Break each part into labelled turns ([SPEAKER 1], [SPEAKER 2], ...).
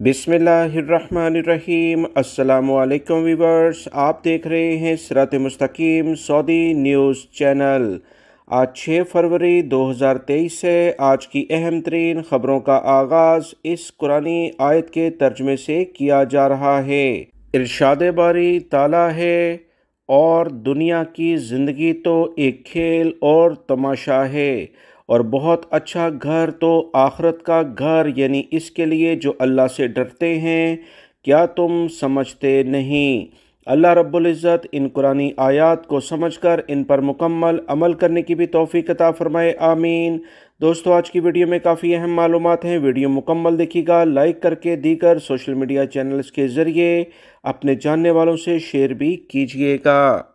[SPEAKER 1] बिस्मिल्लाहिर्रहमानिर्रहीम। अस्सलामुअलैकुम वीवर्स, आप देख रहे हैं सिरात मुस्तकीम सऊदी न्यूज़ चैनल। आज 6 फरवरी 2023 से आज की अहम तरीन ख़बरों का आगाज़ इस कुरानी आयत के तर्जमे से किया जा रहा है। इरशाद बारी ताला है और दुनिया की ज़िंदगी तो एक खेल और तमाशा है, और बहुत अच्छा घर तो आखरत का घर, यानी इसके लिए जो अल्लाह से डरते हैं। क्या तुम समझते नहीं? अल्लाह रब्बुल इज़्ज़त इन कुरानी आयात को समझकर इन पर मुकम्मल अमल करने की भी तौफीक अता फरमाए, आमीन। दोस्तों, आज की वीडियो में काफ़ी अहम मालूमात हैं। वीडियो मुकम्मल देखिएगा, लाइक करके दीगर सोशल मीडिया चैनल्स के ज़रिए अपने जानने वालों से शेयर भी कीजिएगा।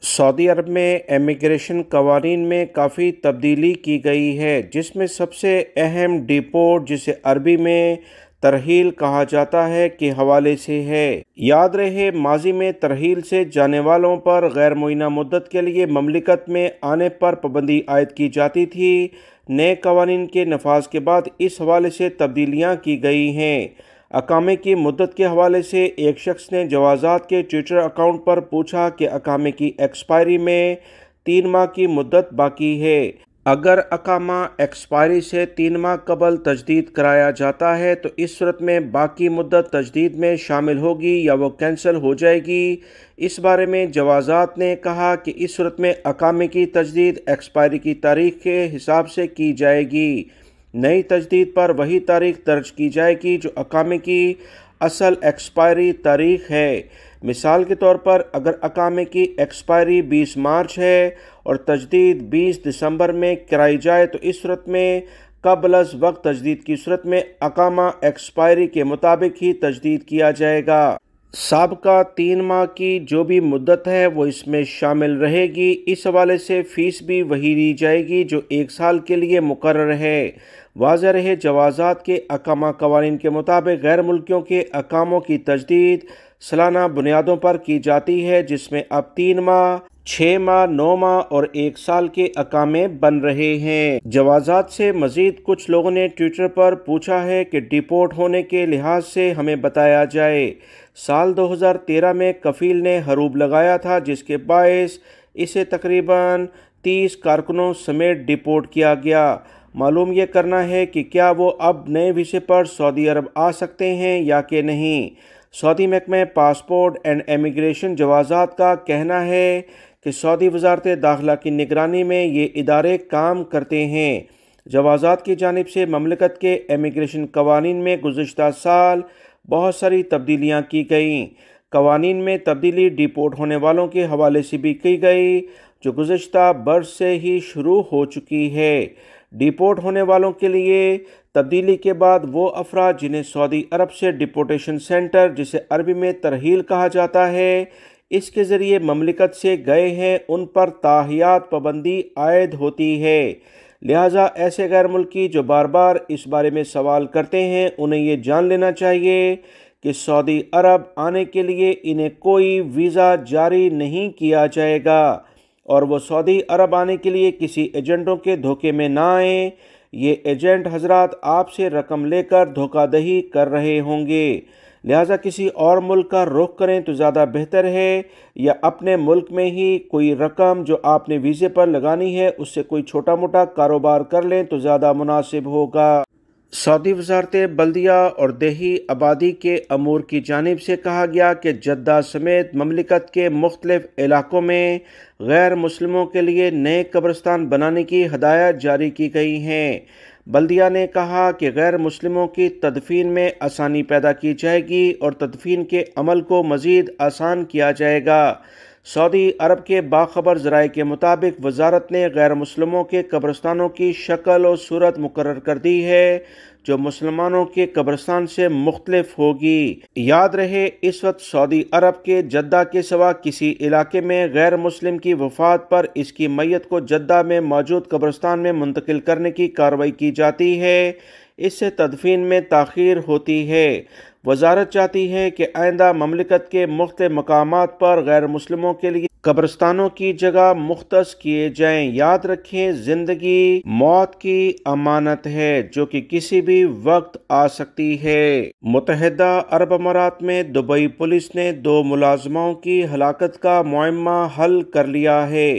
[SPEAKER 1] सऊदी अरब में इमिग्रेशन कवानीन में काफ़ी तब्दीली की गई है, जिसमें सबसे अहम डिपोर्ट, जिसे अरबी में तरहील कहा जाता है, के हवाले से है। याद रहे, माजी में तरहील से जाने वालों पर गैर मुअय्यना मुद्दत के लिए ममलिकत में आने पर पाबंदी आयद की जाती थी। नए कवानीन के नफाज के बाद इस हवाले से तब्दीलियाँ की गई हैं। अकामे की मुद्दत के हवाले से एक शख्स ने जवाज़ात के ट्विटर अकाउंट पर पूछा कि अकामे की एक्सपायरी में 3 माह की मुद्दत बाकी है। अगर अकामा एक्सपायरी से 3 माह कबल तजदीद कराया जाता है तो इस सूरत में बाकी मुद्दत तजदीद में शामिल होगी या वो कैंसिल हो जाएगी। इस बारे में जवाज़ात ने कहा कि इस सूरत में अकामे की तजदीद एक्सपायरी की तारीख के हिसाब से की जाएगी। नई तजदीद पर वही तारीख दर्ज की जाएगी जो अकामे की असल एक्सपायरी तारीख है। मिसाल के तौर पर अगर अकामे की एक्सपायरी 20 मार्च है और तजदीद 20 दिसंबर में कराई जाए तो इस सूरत में कबल अज़ वक्त तजदीद की सूरत में अकामा एक्सपायरी के मुताबिक ही तजदीद किया जाएगा। साबका 3 माह की जो भी मुद्दत है वो इसमें शामिल रहेगी। इस हवाले से फ़ीस भी वही ली जाएगी जो 1 साल के लिए मुकर्रर है। वाज़ेह रहे, जवाज़ात के अकामा कवानीन के मुताबिक गैर मुल्कियों के अकामों की तजदीद सालाना बुनियादों पर की जाती है, जिसमें अब 3 माह, 6 माह, 9 माह और 1 साल के अकामे बन रहे हैं। जवाज़ात से मज़ीद कुछ लोगों ने ट्विटर पर पूछा है कि डिपोर्ट होने के लिहाज से हमें बताया जाए। साल 2013 में कफ़ील ने हरूब लगाया था, जिसके बायस इसे तकरीबन 30 कारकुनों समेत डिपोर्ट किया गया। मालूम ये करना है कि क्या वो अब नए वीज़े पर सऊदी अरब आ सकते हैं या कि नहीं। सऊदी महकमा पासपोर्ट एंड इमिग्रेशन जवाज़ात का कहना है कि सऊदी वज़ारत दाखिला की निगरानी में ये इदारे काम करते हैं। जवाज़ात की जानिब से ममलिकत के इमिग्रेशन कवानीन में गुज़िश्ता साल बहुत सारी तब्दीलियाँ की गईं। कवानीन में तब्दीली डिपोर्ट होने वालों के हवाले से भी की गई, जो गुज़िश्ता बरस से ही शुरू हो चुकी है। डिपोर्ट होने वालों के लिए तब्दीली के बाद वो अफराद जिन्हें सऊदी अरब से डिपोर्टेशन सेंटर, जिसे अरबी में तरहील कहा जाता है, इसके ज़रिए ममलिकत से गए हैं, उन पर ताहियात पाबंदी आयद होती है। लिहाजा ऐसे गैर मुल्की जो बार बार इस बारे में सवाल करते हैं, उन्हें ये जान लेना चाहिए कि सऊदी अरब आने के लिए इन्हें कोई वीज़ा जारी नहीं किया जाएगा, और वो सऊदी अरब आने के लिए किसी एजेंटों के धोखे में ना आए। ये एजेंट हजरात आपसे रकम लेकर धोखाधड़ी कर रहे होंगे। लिहाजा किसी और मुल्क का रुख करें तो ज़्यादा बेहतर है, या अपने मुल्क में ही कोई रकम जो आपने वीज़े पर लगानी है उससे कोई छोटा मोटा कारोबार कर लें तो ज़्यादा मुनासिब होगा। सऊदी वज़ारत बल्दिया और देही आबादी के अमूर की जानिब से कहा गया कि जद्दा समेत ममलिकत के मुख्तलिफ इलाकों में गैर मुस्लिमों के लिए नए कब्रिस्तान बनाने की हदायत जारी की गई हैं। बल्दिया ने कहा कि गैर मुस्लिमों की तदफीन में आसानी पैदा की जाएगी और तदफीन के अमल को मज़ीद आसान किया जाएगा। सऊदी अरब के बाखबर ज़राए के मुताबिक वजारत ने गैर मुस्लिमों के कब्रिस्तानों की शक्ल और सूरत मुकर्रर कर दी है, जो मुसलमानों के कब्रिस्तान से मुख्तलिफ होगी। याद रहे, इस वक्त सऊदी अरब के जद्दा के सिवा किसी इलाके में गैर मुस्लिम की वफ़ात पर इसकी मैयत को जद्दा में मौजूद कब्रिस्तान में मुंतकिल करने की कार्रवाई की जाती है। इससे तदफीन में ताख़ीर होती है। वजारत चाहती है कि आइंदा ममलिकत के मुख्तलिफ मकामात पर गैर मुस्लिमों के लिए قبرستانوں کی جگہ مختص کیے جائیں۔ یاد رکھیں، زندگی موت کی امانت ہے جو کہ کسی بھی وقت آ سکتی ہے۔ متحدہ عرب امارات میں دبئی پولیس نے 2 ملازموں کی ہلاکت کا معمہ حل کر لیا ہے۔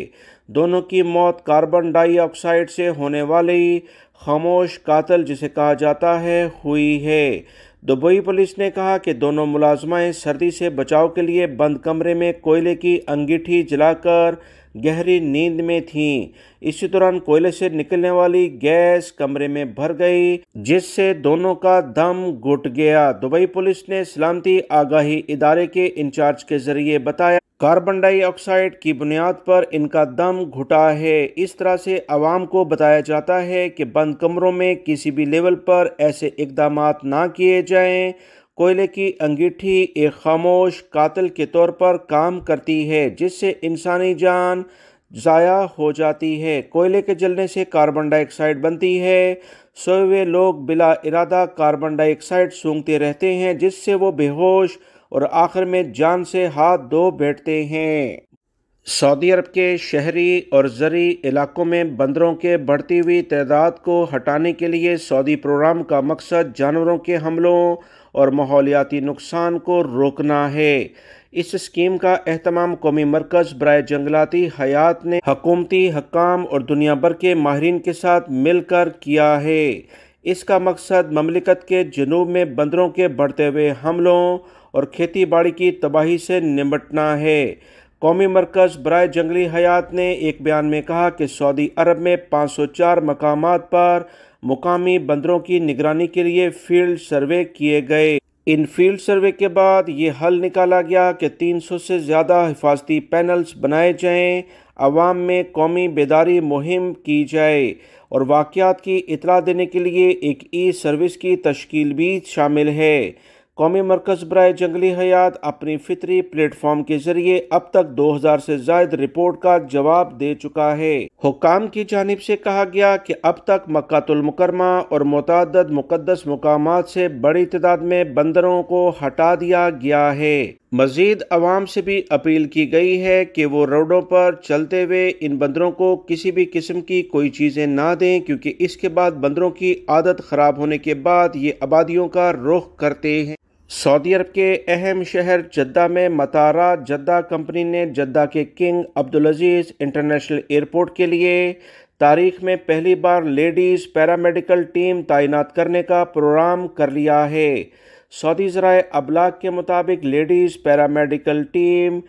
[SPEAKER 1] دونوں کی موت کاربن ڈائی آکسائیڈ سے ہونے والی خاموش قاتل جسے کہا جاتا ہے ہوئی ہے۔ دبئی پولیس نے کہا کہ دونوں ملازمائیں سردی سے بچاؤ کے لیے بند کمرے میں کوئلے کی انگیٹھی جلا کر گہری نیند میں تھیں۔ اسی دوران کوئلے سے نکلنے والی گیس کمرے میں بھر گئی جس سے دونوں کا دم گھٹ گیا۔ دبئی پولیس نے سلامتی آگاہی ادارے کے انچارج کے ذریعے بتایا کاربن ڈائی آکسائیڈ کی بنیاد پر ان کا دم گھٹا ہے۔ اس طرح سے عوام کو بتایا جاتا ہے کہ بند کمروں میں کسی بھی لیول پر ایسے اقدامات نہ کیے جائیں۔ کوئلے کی انگیٹھی ایک خاموش قاتل کے طور پر کام کرتی ہے جس سے انسانی جان ضائع ہو جاتی ہے۔ کوئلے کے جلنے سے کاربن ڈائی آکسائیڈ بنتی ہے۔ سوئے ہوئے لوگ بلا ارادہ کاربن ڈائی آکسائیڈ سونگھتے رہتے ہیں جس سے وہ بے ہوش اور آخر میں جان سے ہاتھ دھو بیٹھتے ہیں۔ سعودی عرب کے شہری اور زرعی علاقوں میں بندروں کے بڑھتی ہوئی تعداد کو ہٹانے کے لیے سعودی پروگرام کا مقصد جانوروں کے حملوں اور ماحولیاتی نقصان کو روکنا ہے۔ اس اسکیم کا اہتمام قومی مرکز برائے جنگلاتی حیات نے حکومتی حکام اور دنیا بھر کے ماہرین کے ساتھ مل کر کیا ہے۔ اس کا مقصد مملکت کے جنوب میں بندروں کے بڑھتے ہوئے حملوں اور کھیتی باڑی کی تباہی سے نمٹنا ہے۔ قومی مرکز برائے جنگلی حیات نے ایک بیان میں کہا کہ سعودی عرب میں 504 مقامات پر مقامی بندروں کی نگرانی کے لیے فیلڈ سروے کیے گئے۔ ان فیلڈ سروے کے بعد یہ حل نکالا گیا کہ 300 سے زیادہ حفاظتی پینلز بنائے جائیں، عوام میں قومی بیداری مہم کی جائے اور واقعات کی اطلاع دینے کے لیے ایک ای سروس کی تشکیل بھی شامل ہے۔ قومی مرکز برائے جنگلی حیات اپنی فطری پلیٹ فارم کے ذریعے اب تک 2000 سے زائد رپورٹ کا جواب دے چکا ہے۔ حکام کی جانب سے کہا گیا کہ اب تک مکہ المکرمہ اور متعدد مقدس مقامات سے بڑی تعداد میں بندروں کو ہٹا دیا گیا ہے۔ مزید عوام سے بھی اپیل کی گئی ہے کہ وہ روڈوں پر چلتے ہوئے ان بندروں کو کسی بھی قسم کی کوئی چیزیں نہ دیں کیونکہ اس کے بعد بندروں کی عادت خراب ہونے کے بعد یہ آبادیوں کا رخ کرتے ہیں۔ سعودی عرب کے اہم شہر جدہ میں مطار جدہ کمپنی نے جدہ کے کنگ عبدالعزیز انٹرنیشنل ایئرپورٹ کے لیے تاریخ میں پہلی بار لیڈیز پیرامیڈیکل ٹیم تعینات کرنے کا پروگرام کر لیا ہے۔ سعودی ذرائع ابلاغ کے مطابق لیڈیز پیرامیڈیکل ٹیم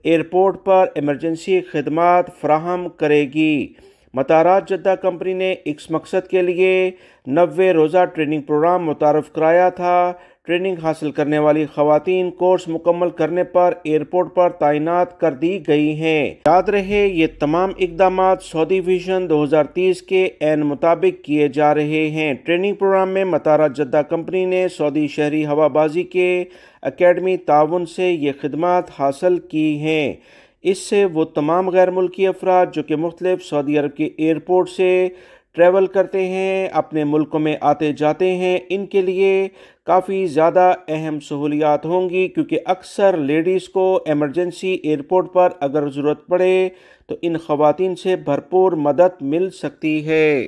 [SPEAKER 1] ایئرپورٹ پر ایمرجنسی خدمات فراہم کرے گی۔ مطارات جدہ کمپنی نے اس مقصد کے لیے 90 روزہ ٹریننگ پروگرام متعارف کرایا تھا۔ ٹریننگ حاصل کرنے والی خواتین کورس مکمل کرنے پر ایئرپورٹ پر تعینات کر دی گئی ہیں۔ یاد رہے یہ تمام اقدامات سعودی ویژن 2030 کے عین مطابق کیے جا رہے ہیں۔ ٹریننگ پروگرام میں مطارات جدہ کمپنی نے سعودی شہری ہوا بازی کے اکیڈمی تعاون سے یہ خدمات حاصل کی ہیں۔ اس سے وہ تمام غیر ملکی افراد جو کہ مختلف سعودی عرب کے ایئرپورٹ سے ٹریول کرتے ہیں، اپنے ملکوں میں آتے جاتے ہیں، ان کے لیے کافی زیادہ اہم سہولیات ہوں گی کیونکہ اکثر لیڈیز کو ایمرجنسی ایئرپورٹ پر اگر ضرورت پڑے تو ان خواتین سے بھرپور مدد مل سکتی ہے۔